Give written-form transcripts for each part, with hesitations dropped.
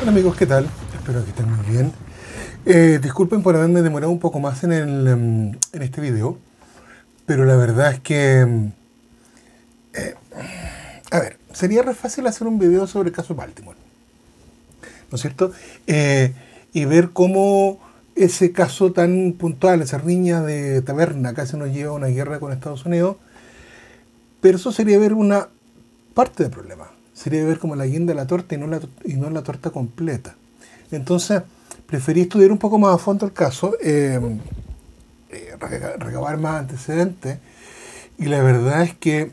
Hola amigos, ¿qué tal? Espero que estén muy bien. Disculpen por haberme demorado un poco más en este video, pero la verdad es que, a ver, sería re fácil hacer un video sobre el caso Baltimore, ¿no es cierto? Y ver cómo ese caso tan puntual, esa riña de taberna, casi nos lleva a una guerra con Estados Unidos, pero eso sería ver una parte del problema. Sería ver como la guinda de la torta y no la torta completa. Entonces, preferí estudiar un poco más a fondo el caso, recabar más antecedentes, y la verdad es que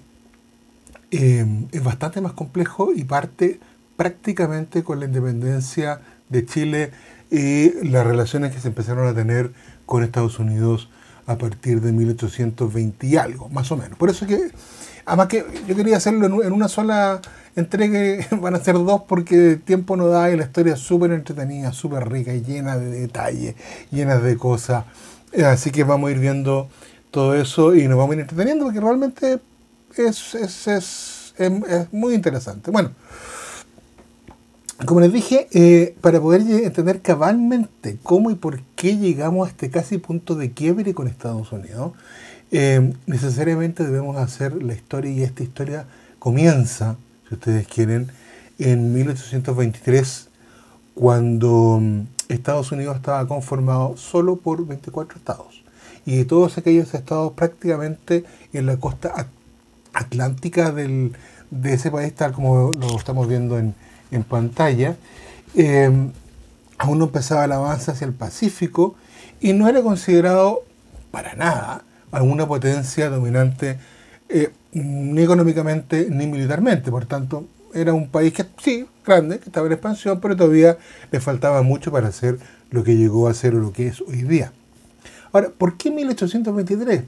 es bastante más complejo y parte prácticamente con la independencia de Chile y las relaciones que se empezaron a tener con Estados Unidos a partir de 1820 y algo, más o menos. Por eso es que, además que yo quería hacerlo en una sola entrega, van a ser dos porque el tiempo no da y la historia es súper entretenida, súper rica y llena de detalles, llena de cosas. Así que vamos a ir viendo todo eso y nos vamos a ir entreteniendo porque realmente es muy interesante. Bueno, como les dije, para poder entender cabalmente cómo y por qué llegamos a este casi punto de quiebre con Estados Unidos, necesariamente debemos hacer la historia, y esta historia comienza, si ustedes quieren, en 1823, cuando Estados Unidos estaba conformado solo por 24 estados. Y todos aquellos estados prácticamente en la costa atlántica de ese país, tal como lo estamos viendo en pantalla, aún no empezaba el avance hacia el Pacífico y no era considerado para nada alguna potencia dominante, ni económicamente ni militarmente. Por tanto, era un país que sí, grande, que estaba en expansión, pero todavía le faltaba mucho para ser lo que llegó a ser o lo que es hoy día. Ahora, ¿por qué 1823?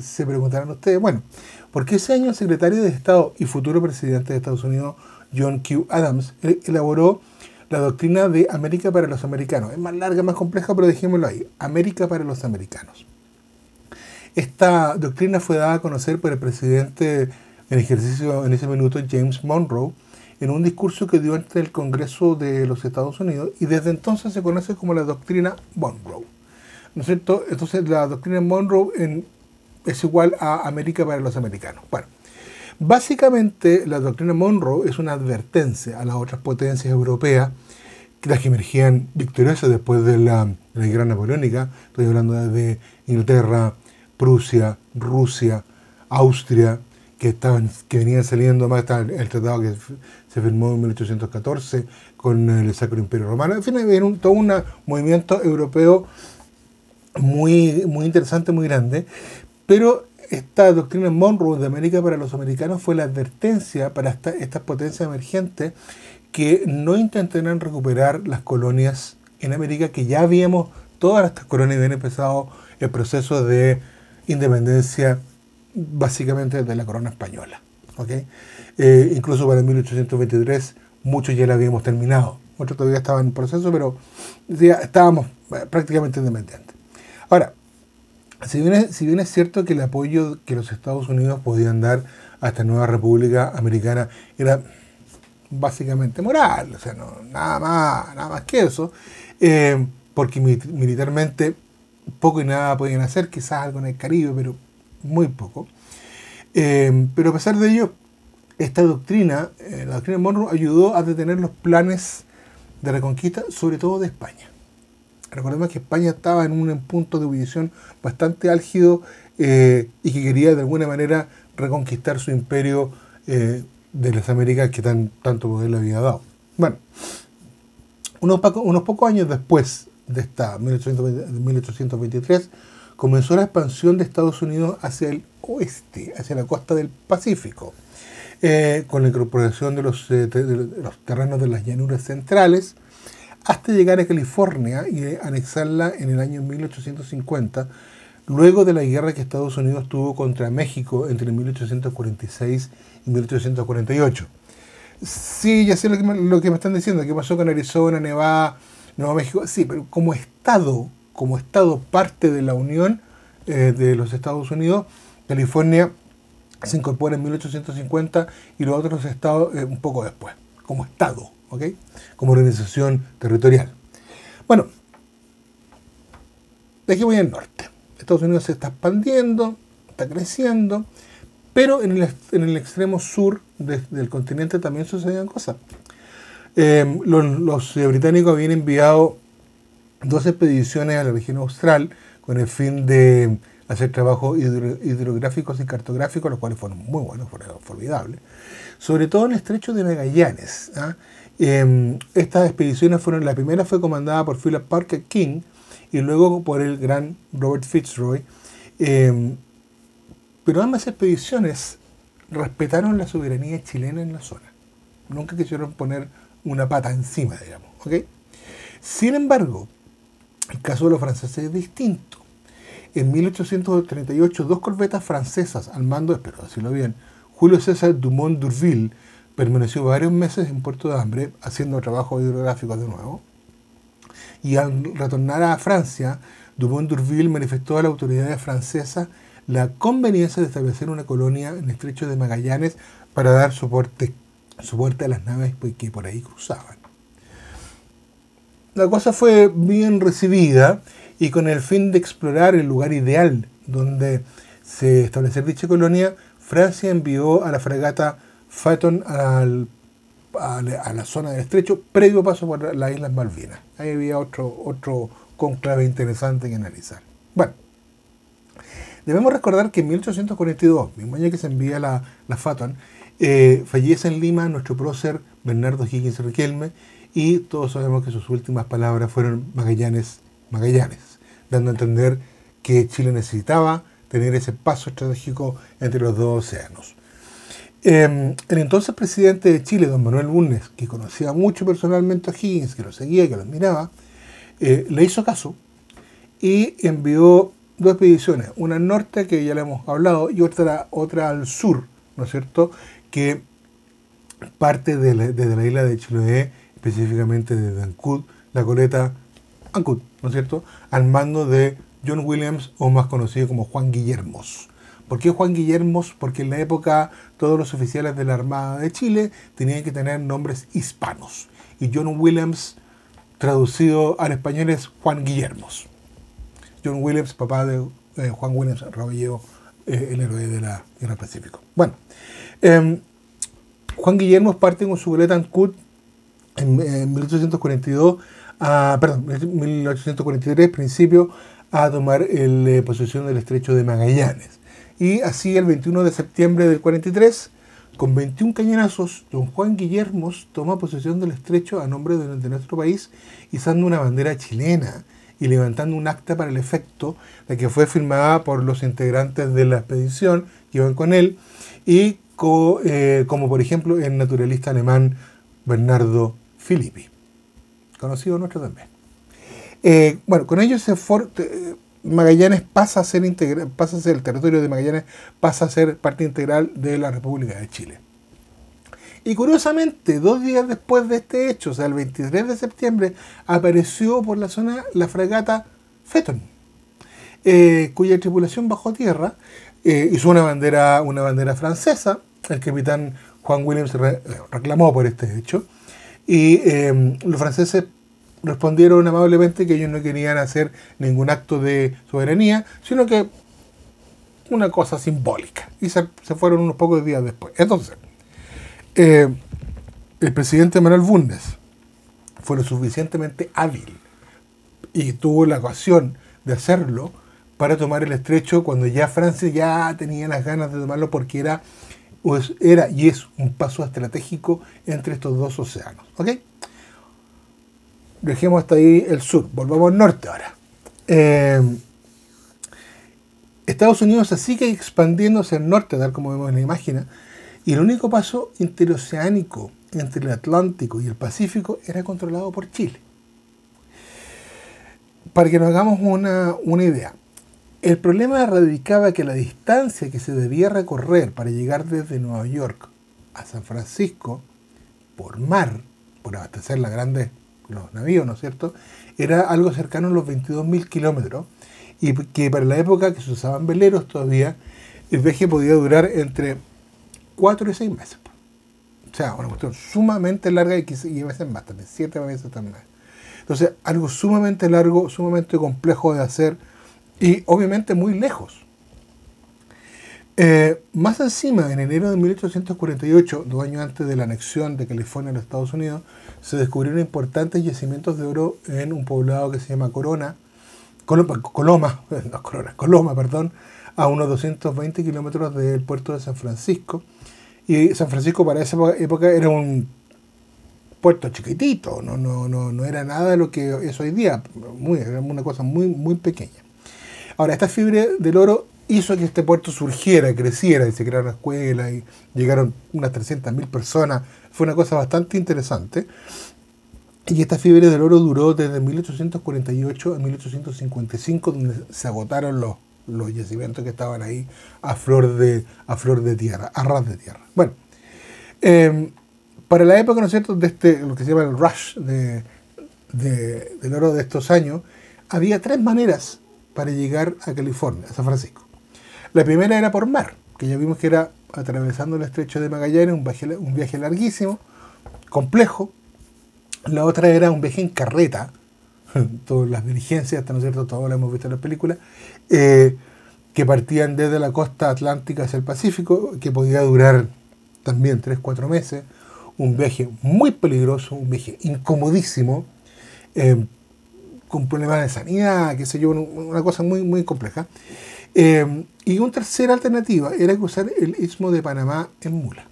Se preguntarán ustedes. Bueno, porque ese año el secretario de Estado y futuro presidente de Estados Unidos, John Q. Adams, elaboró la doctrina de América para los americanos. Es más larga, más compleja, pero dejémoslo ahí. América para los americanos. Esta doctrina fue dada a conocer por el presidente en ejercicio en ese minuto, James Monroe, en un discurso que dio ante el Congreso de los Estados Unidos, y desde entonces se conoce como la doctrina Monroe. ¿No es cierto? Entonces la doctrina Monroe es igual a América para los americanos. Bueno, básicamente la doctrina Monroe es una advertencia a las otras potencias europeas, las que emergían victoriosas después de la guerra napoleónica. Estoy hablando de Inglaterra, Prusia, Rusia, Austria, que venían saliendo más hasta el tratado que se firmó en 1814 con el Sacro Imperio Romano. En fin, era todo un movimiento europeo muy, muy interesante, muy grande, pero esta doctrina Monroe de América para los americanos fue la advertencia para estas potencias emergentes que no intentaran recuperar las colonias en América, que ya habíamos, todas estas colonias habían empezado el proceso de independencia básicamente de la corona española. ¿Okay? Incluso para 1823 muchos ya la habíamos terminado, otros todavía estaban en proceso, pero ya estábamos prácticamente independientes. Ahora, si bien es cierto que el apoyo que los Estados Unidos podían dar a esta nueva república americana era básicamente moral, o sea, nada más que eso, porque militarmente poco y nada podían hacer, quizás algo en el Caribe, pero muy poco. Pero a pesar de ello, esta doctrina, la doctrina Monroe, ayudó a detener los planes de reconquista, sobre todo de España. Recordemos que España estaba en un punto de ebullición bastante álgido, y que quería de alguna manera reconquistar su imperio de las Américas que tanto poder le había dado. Bueno, unos pocos años después de esta 1823, comenzó la expansión de Estados Unidos hacia el oeste, hacia la costa del Pacífico, con la incorporación de los terrenos de las llanuras centrales, hasta llegar a California y anexarla en el año 1850, luego de la guerra que Estados Unidos tuvo contra México entre 1846 y 1848. Sí, ya sé lo que me están diciendo, qué pasó con Arizona, Nevada, Nuevo México. Sí, pero como Estado parte de la Unión de los Estados Unidos, California se incorpora en 1850 y los otros estados un poco después, como Estado. ¿ok? Como organización territorial. Bueno, de aquí voy al norte. Estados Unidos se está expandiendo, está creciendo, pero en el extremo sur del continente también sucedían cosas. Los británicos habían enviado 2 expediciones a la región austral con el fin de hacer trabajos hidrográficos y cartográficos, los cuales fueron muy buenos, fueron formidables. Sobre todo en el estrecho de Magallanes. Estas expediciones la primera fue comandada por Philip Parker King y luego por el gran Robert Fitzroy. Pero ambas expediciones respetaron la soberanía chilena en la zona. Nunca quisieron poner una pata encima, digamos. ¿Okay? Sin embargo, el caso de los franceses es distinto. En 1838, 2 corbetas francesas al mando, espero decirlo bien, Julio César Dumont d'Urville, permaneció varios meses en Puerto de Hambre haciendo trabajos hidrográficos de nuevo. Y al retornar a Francia, Dumont d'Urville manifestó a las autoridades francesas la conveniencia de establecer una colonia en el estrecho de Magallanes para dar soporte a las naves que por ahí cruzaban. La cosa fue bien recibida y con el fin de explorar el lugar ideal donde se establecer dicha colonia, Francia envió a la fragata Phaeton a la zona del estrecho, previo paso por las Islas Malvinas. Ahí había otro conclave interesante que analizar. Bueno, debemos recordar que en 1842, mismo año que se envía la Phaeton, fallece en Lima nuestro prócer Bernardo Higgins Riquelme, y todos sabemos que sus últimas palabras fueron Magallanes, Magallanes, dando a entender que Chile necesitaba tener ese paso estratégico entre los 2 océanos. El entonces presidente de Chile, don Manuel Bulnes, que conocía mucho personalmente a Higgins, que lo seguía, que lo admiraba, le hizo caso y envió 2 expediciones, una al norte, que ya le hemos hablado, y otra al sur, ¿no es cierto?, que parte desde la isla de Chiloé, específicamente de Ancud, la goleta Ancud, ¿no es cierto?, al mando de John Williams, o más conocido como Juan Guillermos. ¿Por qué Juan Guillermos? Porque en la época todos los oficiales de la Armada de Chile tenían que tener nombres hispanos. Y John Williams, traducido al español, es Juan Guillermos. John Williams, papá de Juan Williams Robilleo, el héroe de la Guerra del Pacífico. Bueno, Juan Guillermos parte con su goleta Ancud en 1843, principio, a tomar posesión del estrecho de Magallanes. Y así, el 21 de septiembre del 43, con 21 cañonazos, don Juan Guillermos toma posesión del estrecho a nombre de nuestro país, izando una bandera chilena y levantando un acta para el efecto, la que fue firmada por los integrantes de la expedición que iban con él, y como por ejemplo el naturalista alemán Bernardo Filippi, conocido nuestro también. Bueno, con ello Magallanes pasa a ser el territorio de Magallanes pasa a ser parte integral de la República de Chile. Y curiosamente, 2 días después de este hecho, o sea, el 23 de septiembre, apareció por la zona la fragata Phaeton, cuya tripulación bajó tierra, hizo una bandera francesa. El capitán Juan Williams reclamó por este hecho, y los franceses respondieron amablemente que ellos no querían hacer ningún acto de soberanía, sino que una cosa simbólica, y se fueron unos pocos días después. Entonces, el presidente Manuel Bulnes fue lo suficientemente hábil y tuvo la ocasión de hacerlo para tomar el estrecho cuando ya Francia ya tenía las ganas de tomarlo, porque era y es un paso estratégico entre estos 2 océanos. ¿Ok? Dejemos hasta ahí el sur, volvamos al norte ahora. Estados Unidos se sigue expandiendo hacia el norte, tal como vemos en la imagen, y el único paso interoceánico entre el Atlántico y el Pacífico era controlado por Chile. Para que nos hagamos una idea, el problema radicaba que la distancia que se debía recorrer para llegar desde Nueva York a San Francisco por mar, por abastecer los navíos, ¿no es cierto?, era algo cercano a los 22.000 kilómetros, y que para la época que se usaban veleros todavía, el viaje podía durar entre 4 y 6 meses. O sea, una cuestión sumamente larga y a veces más, también 7 veces también. Entonces, algo sumamente largo, sumamente complejo de hacer y obviamente muy lejos. Más encima, en enero de 1848, 2 años antes de la anexión de California a los Estados Unidos, se descubrieron importantes yacimientos de oro en un poblado que se llama Coloma, perdón, a unos 220 kilómetros del puerto de San Francisco. Y San Francisco para esa época era un puerto chiquitito, no era nada de lo que es hoy día, era una cosa muy, muy pequeña. Ahora, esta fiebre del oro hizo que este puerto surgiera, creciera, y se crearon escuelas, y llegaron unas 300.000 personas. Fue una cosa bastante interesante. Y esta fiebre del oro duró desde 1848 a 1855, donde se agotaron los yacimientos que estaban ahí a flor de tierra, a ras de tierra. Bueno, para la época, ¿no es cierto?, de lo que se llama el rush del oro de estos años, había 3 maneras para llegar a California, a San Francisco. La primera era por mar, que ya vimos que era atravesando el estrecho de Magallanes, un viaje larguísimo, complejo. La otra era un viaje en carreta, todas las diligencias, ¿no es cierto?, todo lo hemos visto en las películas, que partían desde la costa atlántica hacia el Pacífico, que podía durar también 3-4 meses, un viaje muy peligroso, un viaje incomodísimo, con problemas de sanidad, qué sé yo, una cosa muy, muy compleja. Y una tercera alternativa era cruzar el Istmo de Panamá en mula.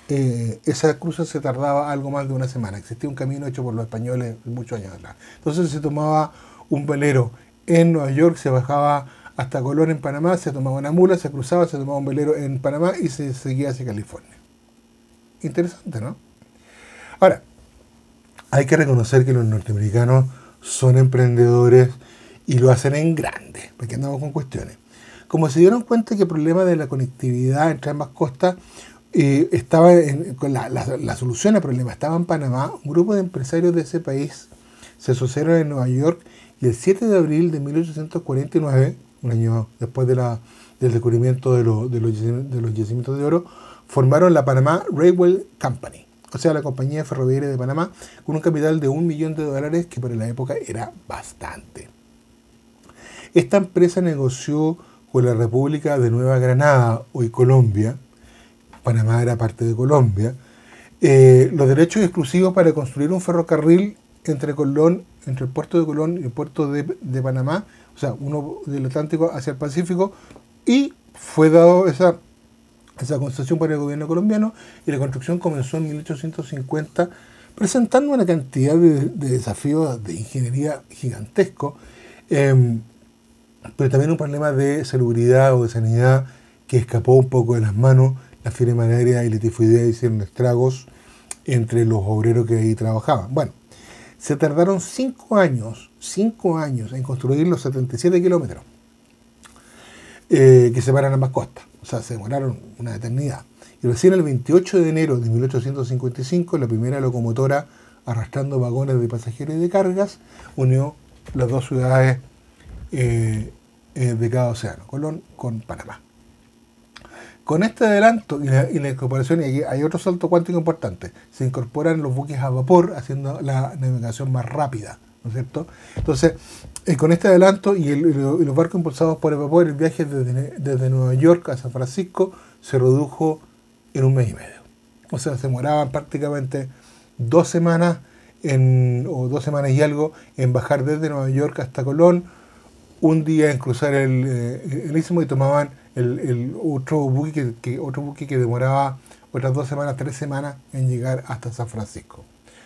Esa cruza se tardaba algo más de una semana. Existía un camino hecho por los españoles muchos años atrás. Entonces se tomaba un velero en Nueva York, se bajaba hasta Colón en Panamá, se tomaba una mula, se cruzaba, se tomaba un velero en Panamá y se seguía hacia California. Interesante, ¿no? Ahora, hay que reconocer que los norteamericanos son emprendedores y lo hacen en grande, porque andamos con cuestiones. Como se dieron cuenta que el problema de la conectividad entre ambas costas estaba con la solución al problema estaba en Panamá, un grupo de empresarios de ese país se asociaron en Nueva York y el 7 de abril de 1849, un año después del descubrimiento de los yacimientos de oro, formaron la Panama Railway Company, o sea, la compañía ferroviaria de Panamá, con un capital de $1 millón, que para la época era bastante. Esta empresa negoció con la República de Nueva Granada, hoy Colombia, Panamá era parte de Colombia, los derechos exclusivos para construir un ferrocarril entre el puerto de Colón y el puerto de Panamá, o sea, uno del Atlántico hacia el Pacífico, y fue dado esa concesión para el gobierno colombiano, y la construcción comenzó en 1850, presentando una cantidad de desafíos de ingeniería gigantescos, pero también un problema de salubridad o de sanidad que escapó un poco de las manos. La fiebre malaria y la tifoidea hicieron estragos entre los obreros que ahí trabajaban. Bueno, se tardaron 5 años en construir los 77 kilómetros que separan ambas costas. O sea, se demoraron una eternidad. Y recién el 28 de enero de 1855, la primera locomotora arrastrando vagones de pasajeros y de cargas unió las dos ciudades de cada océano, Colón con Panamá. Con este adelanto y la incorporación, y hay otro salto cuántico importante, se incorporan los buques a vapor, haciendo la navegación más rápida, ¿no es cierto? Entonces, con este adelanto y los barcos impulsados por el vapor, el viaje desde Nueva York a San Francisco se redujo en 1 mes y medio. O sea, se demoraban prácticamente 2 semanas o 2 semanas y algo en bajar desde Nueva York hasta Colón, un día en cruzar el istmo, y tomaban otro buque que demoraba otras 2 semanas, 3 semanas en llegar hasta San Francisco.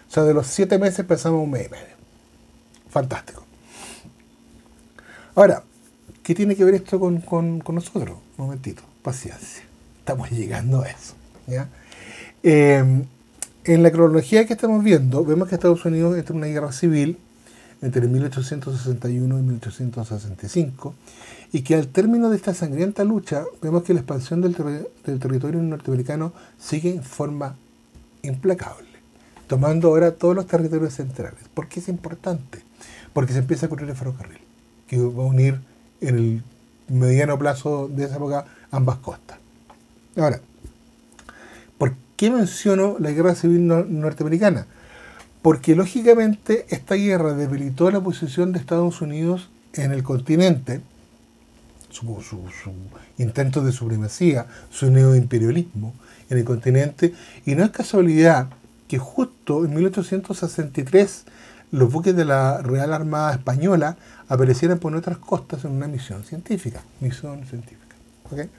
O sea, de los 7 meses pasamos 1 mes y medio. Fantástico. Ahora, ¿qué tiene que ver esto con nosotros? Un momentito, paciencia. Estamos llegando a eso, ¿ya? En la cronología que estamos viendo, vemos que Estados Unidos entra en una guerra civil entre 1861 y 1865, y que al término de esta sangrienta lucha, vemos que la expansión del territorio norteamericano sigue en forma implacable, tomando ahora todos los territorios centrales. ¿Por qué es importante? Porque se empieza a construir el ferrocarril, que va a unir en el mediano plazo de esa época ambas costas. Ahora, ¿por qué menciono la guerra civil norteamericana? Porque lógicamente esta guerra debilitó la posición de Estados Unidos en el continente, su intento de supremacía, su neoimperialismo en el continente, y no es casualidad que justo en 1863 los buques de la Real Armada Española aparecieran por nuestras costas en una misión científica. ¿Okay?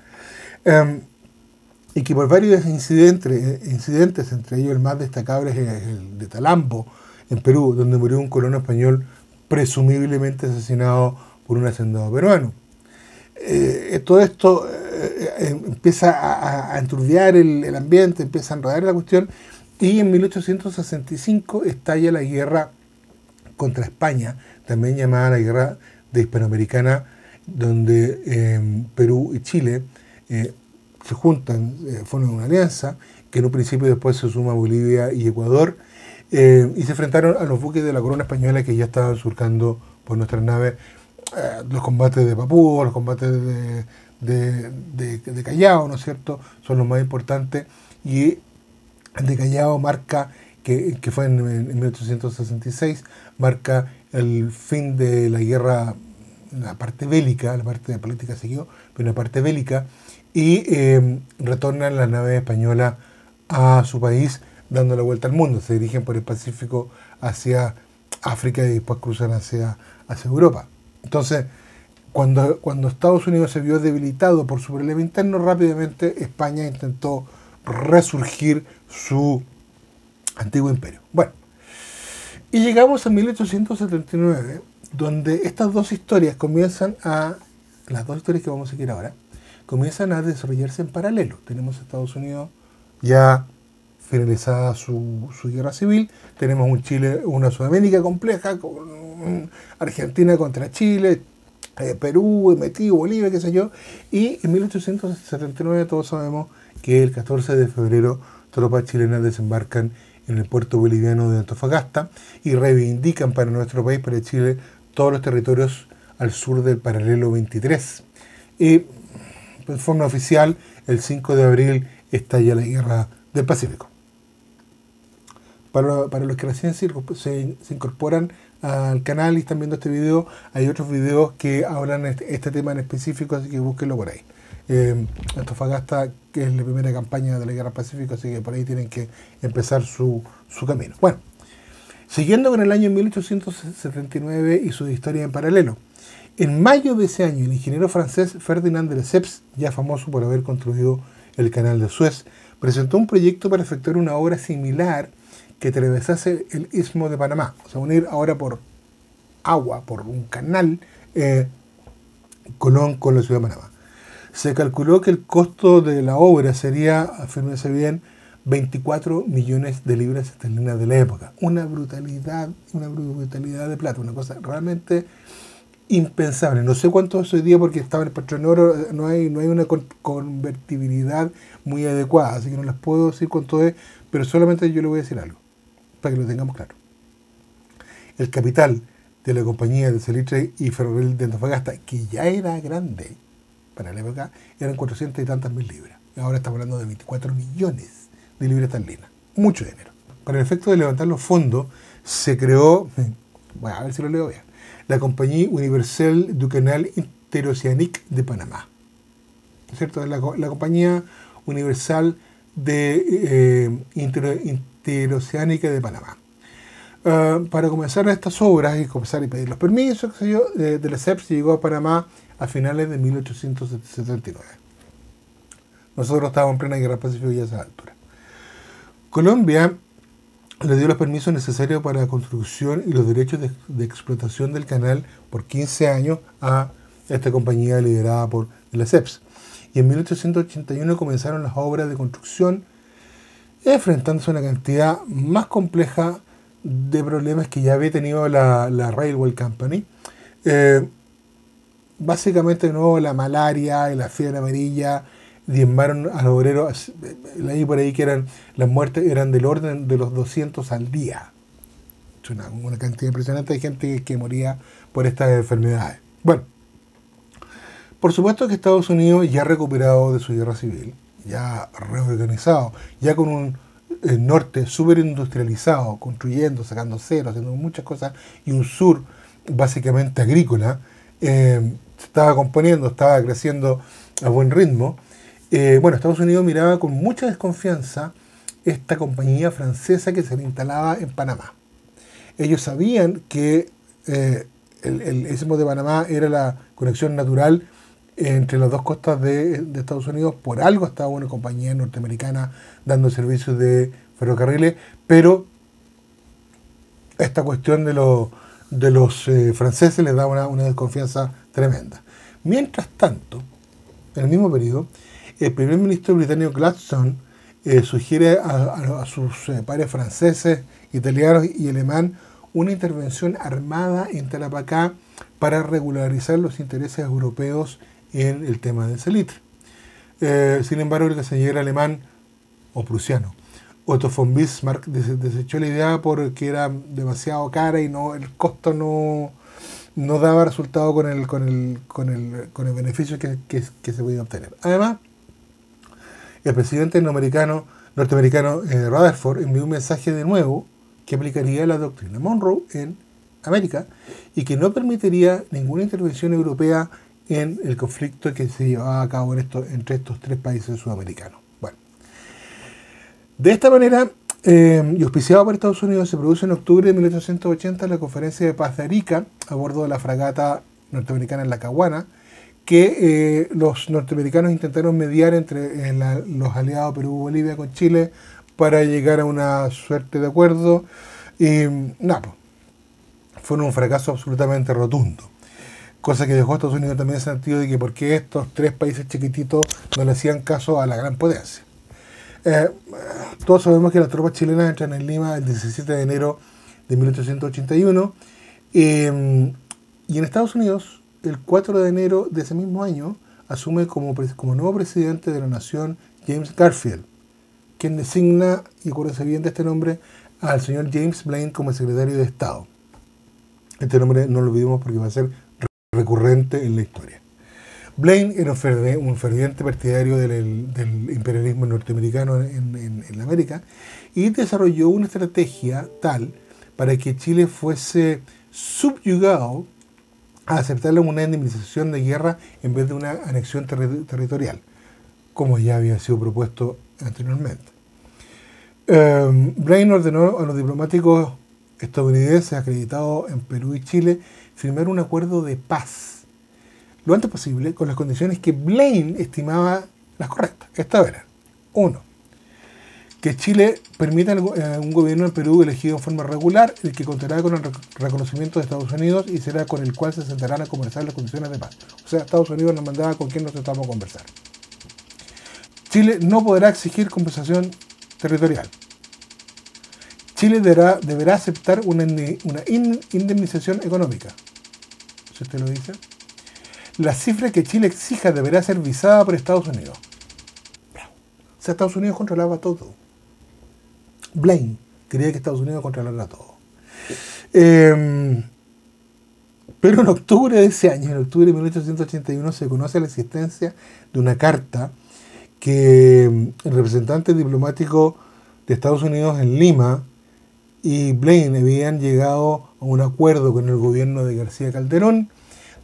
Y que por varios incidentes, entre ellos el más destacable es el de Talambo, en Perú, donde murió un colono español presumiblemente asesinado por un hacendado peruano. Todo esto empieza a enturbiar el ambiente, empieza a enredar la cuestión, y en 1865 estalla la guerra contra España, también llamada la guerra de Hispanoamericana, donde Perú y Chile se juntan, forman una alianza, que en un principio después se suma Bolivia y Ecuador, y se enfrentaron a los buques de la corona española que ya estaban surcando por nuestras naves los combates de Papúa, los combates de Callao, ¿no es cierto? Son los más importantes, y el de Callao marca, que fue en 1866, marca el fin de la guerra, la parte bélica, la parte de política siguió, pero la parte bélica, y retornan las naves españolas a su país, dando la vuelta al mundo. Se dirigen por el Pacífico hacia África y después cruzan hacia Europa. Entonces, cuando Estados Unidos se vio debilitado por su problema interno, rápidamente España intentó resurgir su antiguo imperio. Bueno, y llegamos a 1879, donde estas dos historias las dos historias que vamos a seguir ahora, comienzan a desarrollarse en paralelo. Tenemos a Estados Unidos ya finalizada su guerra civil, tenemos un Chile, una Sudamérica compleja, con Argentina contra Chile, Perú, metido, Bolivia, qué sé yo, y en 1879 todos sabemos que el 14 de febrero tropas chilenas desembarcan en el puerto boliviano de Antofagasta y reivindican para nuestro país, para Chile, todos los territorios al sur del paralelo 23. Y de forma oficial, el 5 de abril estalla la guerra del Pacífico. Para los que recién se incorporan al canal y están viendo este video, hay otros videos que hablan este tema en específico, así que búsquenlo por ahí. Antofagasta, que es la primera campaña de la Guerra Pacífico, así que por ahí tienen que empezar su camino. Bueno, siguiendo con el año 1879 y su historia en paralelo. En mayo de ese año, el ingeniero francés Ferdinand de Lesseps, ya famoso por haber construido el canal de Suez, presentó un proyecto para efectuar una obra similar que atravesase el Istmo de Panamá, o sea, unir ahora por agua, por un canal, Colón con la ciudad de Panamá. Se calculó que el costo de la obra sería, afírmese bien, 24 millones de libras esterlinas de la época. Una brutalidad de plata, una cosa realmente impensable. No sé cuánto es hoy día porque estaba el patrón en oro, no hay una convertibilidad muy adecuada, así que no les puedo decir cuánto es, pero solamente yo le voy a decir algo, para que lo tengamos claro. El capital de la compañía de salitre y ferrocarril de Antofagasta, que ya era grande para la época, eran 400 y tantas mil libras. Ahora estamos hablando de 24 millones de libras esterlinas. Mucho dinero. Para el efecto de levantar los fondos, se creó, bueno, a ver si lo leo bien, la Compañía Universelle du Canal Interoceanique de Panamá. ¿Cierto? La Compañía Universal de Interoceánica de Panamá. Para comenzar estas obras y comenzar y pedir los permisos, qué sé yo, de Lesseps llegó a Panamá a finales de 1879. Nosotros estábamos en plena guerra pacífica y a esa altura. Colombia le dio los permisos necesarios para la construcción y los derechos de explotación del canal por 15 años a esta compañía liderada por Lesseps. Y en 1881 comenzaron las obras de construcción, enfrentándose a una cantidad más compleja de problemas que ya había tenido la Railway Company. Básicamente, de nuevo, la malaria y la fiebre amarilla diezmaron a los obreros. Leí por ahí que las muertes eran del orden de los 200 al día. Es una cantidad impresionante de gente que moría por estas enfermedades. Bueno, por supuesto que Estados Unidos, ya recuperado de su guerra civil, ya reorganizado, ya con un norte súper industrializado, construyendo, sacando cero, haciendo muchas cosas, y un sur básicamente agrícola, se estaba componiendo, estaba creciendo a buen ritmo. Bueno, Estados Unidos miraba con mucha desconfianza esta compañía francesa que se instalaba en Panamá. Ellos sabían que el istmo de Panamá era la conexión natural entre las dos costas de Estados Unidos. Por algo estaba una compañía norteamericana dando servicios de ferrocarriles, pero esta cuestión de los franceses les da una desconfianza tremenda. Mientras tanto, en el mismo periodo, el primer ministro británico Gladstone sugiere a sus pares franceses, italianos y alemán una intervención armada en Tarapacá para regularizar los intereses europeos en el tema del salitre. Sin embargo, el canciller alemán o prusiano Otto von Bismarck desechó la idea porque era demasiado cara y el costo no daba resultado con el beneficio que se podía obtener. Además, el presidente norteamericano Rutherford envió un mensaje de nuevo que aplicaría la doctrina Monroe en América y que no permitiría ninguna intervención europea en el conflicto que se llevaba a cabo entre estos tres países sudamericanos. Bueno, de esta manera, y auspiciado por Estados Unidos, se produce en octubre de 1880 la Conferencia de Paz de Arica a bordo de la fragata norteamericana La Caguana, que los norteamericanos intentaron mediar entre los aliados Perú y Bolivia con Chile para llegar a una suerte de acuerdo, y nada, fue un fracaso absolutamente rotundo. Cosa que dejó a Estados Unidos también en el sentido de que por qué estos tres países chiquititos no le hacían caso a la gran potencia. Todos sabemos que las tropas chilenas entran en Lima el 17 de enero de 1881 y en Estados Unidos el 4 de enero de ese mismo año asume como nuevo presidente de la nación James Garfield, quien designa, y acuérdense bien de este nombre, al señor James Blaine como secretario de Estado. Este nombre no lo olvidemos porque va a ser recurrente en la historia. Blaine era un ferviente partidario del imperialismo norteamericano en América y desarrolló una estrategia tal para que Chile fuese subyugado a aceptar una indemnización de guerra en vez de una anexión territorial, como ya había sido propuesto anteriormente. Blaine ordenó a los diplomáticos estadounidenses acreditados en Perú y Chile firmar un acuerdo de paz lo antes posible con las condiciones que Blaine estimaba las correctas. Estas eran: 1. Que Chile permita un gobierno en Perú elegido en forma regular, el que contará con el reconocimiento de Estados Unidos y será con el cual se sentarán a conversar las condiciones de paz. O sea, Estados Unidos nos mandaba con quién nos sentamos a conversar. Chile no podrá exigir compensación territorial. Chile deberá aceptar una indemnización económica. ¿Si usted lo dice? La cifra que Chile exija deberá ser visada por Estados Unidos. O sea, Estados Unidos controlaba todo. Blaine quería que Estados Unidos controlara todo. Pero en octubre de ese año, en octubre de 1881, se conoce la existencia de una carta que el representante diplomático de Estados Unidos en Lima y Blaine habían llegado a un acuerdo con el gobierno de García Calderón,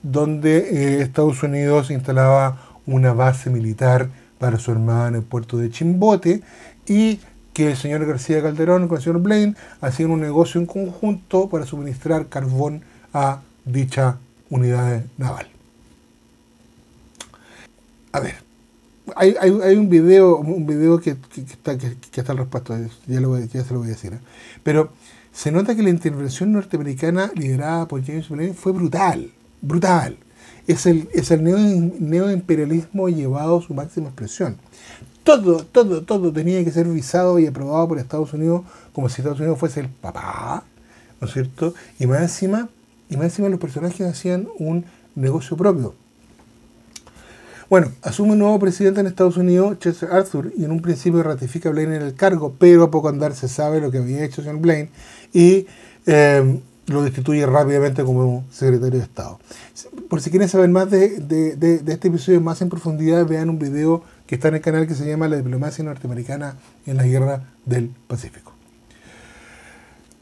donde Estados Unidos instalaba una base militar para su armada en el puerto de Chimbote y que el señor García Calderón con el señor Blaine hacían un negocio en conjunto para suministrar carbón a dicha unidad naval. A ver, hay un video que está al respecto de eso, ya se lo voy a decir, pero se nota que la intervención norteamericana liderada por James Blaine fue brutal. Es el neoimperialismo llevado a su máxima expresión. Todo tenía que ser visado y aprobado por Estados Unidos, como si Estados Unidos fuese el papá, ¿no es cierto? Y más encima los personajes hacían un negocio propio. Bueno, asume un nuevo presidente en Estados Unidos, Chester Arthur, y en un principio ratifica a Blaine en el cargo, pero a poco andar se sabe lo que había hecho el señor Blaine y lo destituye rápidamente como secretario de Estado. Por si quieren saber más de este episodio más en profundidad, vean un video que está en el canal que se llama La diplomacia norteamericana en la guerra del Pacífico.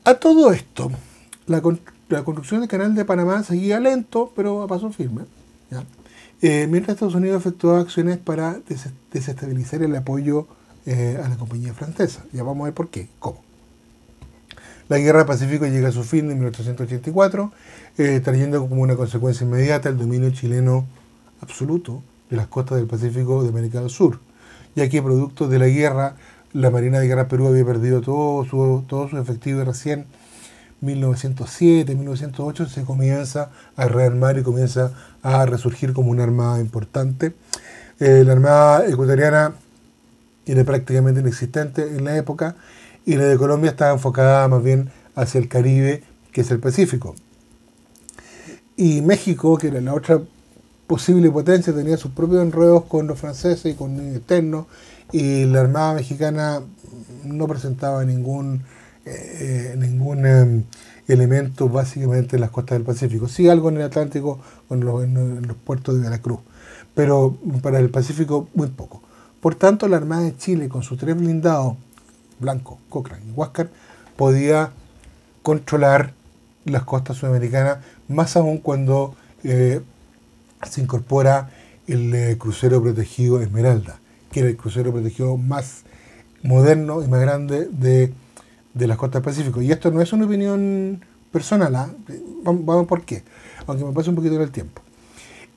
A todo esto, la construcción del canal de Panamá seguía lento, pero a paso firme, ¿ya? Mientras Estados Unidos efectuaba acciones para desestabilizar el apoyo a la compañía francesa. Ya vamos a ver por qué, cómo. La guerra del Pacífico llega a su fin en 1884, trayendo como una consecuencia inmediata el dominio chileno absoluto de las costas del Pacífico de América del Sur, ya que producto de la guerra, la Marina de Guerra Perú había perdido todo su efectivo y recién 1907, 1908 se comienza a rearmar y comienza a resurgir como una armada importante. La armada ecuatoriana era prácticamente inexistente en la época y la de Colombia estaba enfocada más bien hacia el Caribe, que es el Pacífico. Y México, que era la otra posible potencia, tenía sus propios enredos con los franceses y con los externos, y la Armada Mexicana no presentaba ningún elemento básicamente en las costas del Pacífico. Sí algo en el Atlántico o en los puertos de Veracruz, pero para el Pacífico muy poco. Por tanto, la Armada de Chile, con sus 3 blindados, Blanco, Cochrane y Huáscar, podía controlar las costas sudamericanas, más aún cuando se incorpora el crucero protegido Esmeralda, que era el crucero protegido más moderno y más grande de las costas del Pacífico. Y esto no es una opinión personal, ¿eh? Vamos por qué, aunque me pase un poquito el tiempo.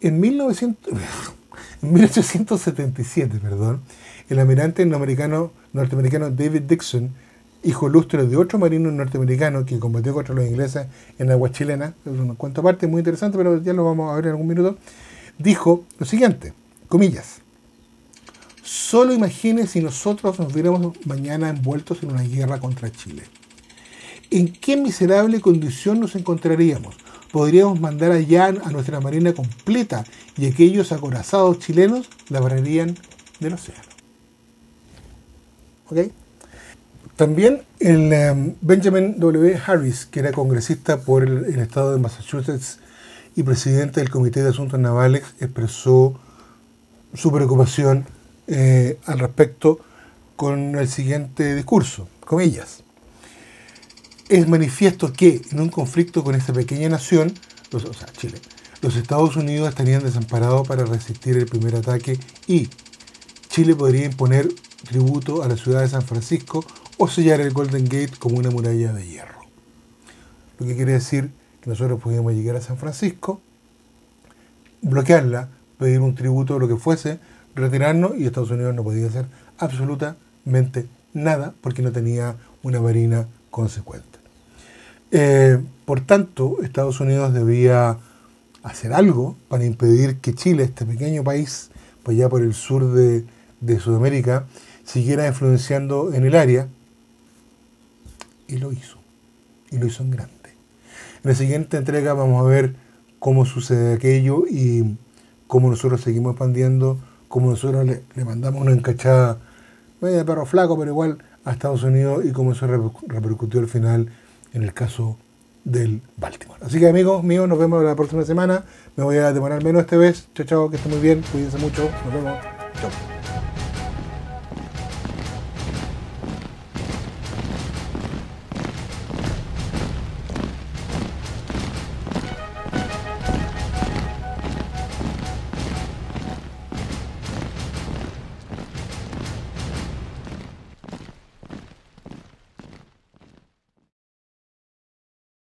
En 1877, el almirante norteamericano David Dixon, hijo ilustre de otro marino norteamericano que combatió contra los ingleses en aguas chilenas, es un cuento aparte muy interesante, pero ya lo vamos a ver en algún minuto, dijo lo siguiente, comillas: solo imagine si nosotros nos viéramos mañana envueltos en una guerra contra Chile. ¿En qué miserable condición nos encontraríamos? Podríamos mandar allá a nuestra marina completa y aquellos acorazados chilenos la barrerían del océano. ¿Ok? También el Benjamin W. Harris, que era congresista por el estado de Massachusetts y presidente del Comité de Asuntos Navales, expresó su preocupación al respecto con el siguiente discurso, comillas: es manifiesto que en un conflicto con esta pequeña nación, Chile, los Estados Unidos estarían desamparados para resistir el primer ataque y Chile podría imponer tributo a la ciudad de San Francisco o sellar el Golden Gate como una muralla de hierro. Lo que quiere decir que nosotros podíamos llegar a San Francisco, bloquearla, pedir un tributo o lo que fuese, retirarnos, y Estados Unidos no podía hacer absolutamente nada porque no tenía una marina consecuente. Por tanto, Estados Unidos debía hacer algo para impedir que Chile, este pequeño país, pues ya por el sur de Sudamérica, siguiera influenciando en el área, y lo hizo en grande. En la siguiente entrega vamos a ver cómo sucede aquello y cómo nosotros seguimos expandiendo, cómo nosotros le mandamos una encachada media de perro flaco, pero igual a Estados Unidos, y cómo eso repercutió al final en el caso del Baltimore. Así que, amigos míos, nos vemos la próxima semana. Me voy a demorar menos esta vez. Chao, chao, que estén muy bien, cuídense mucho, nos vemos. Chao.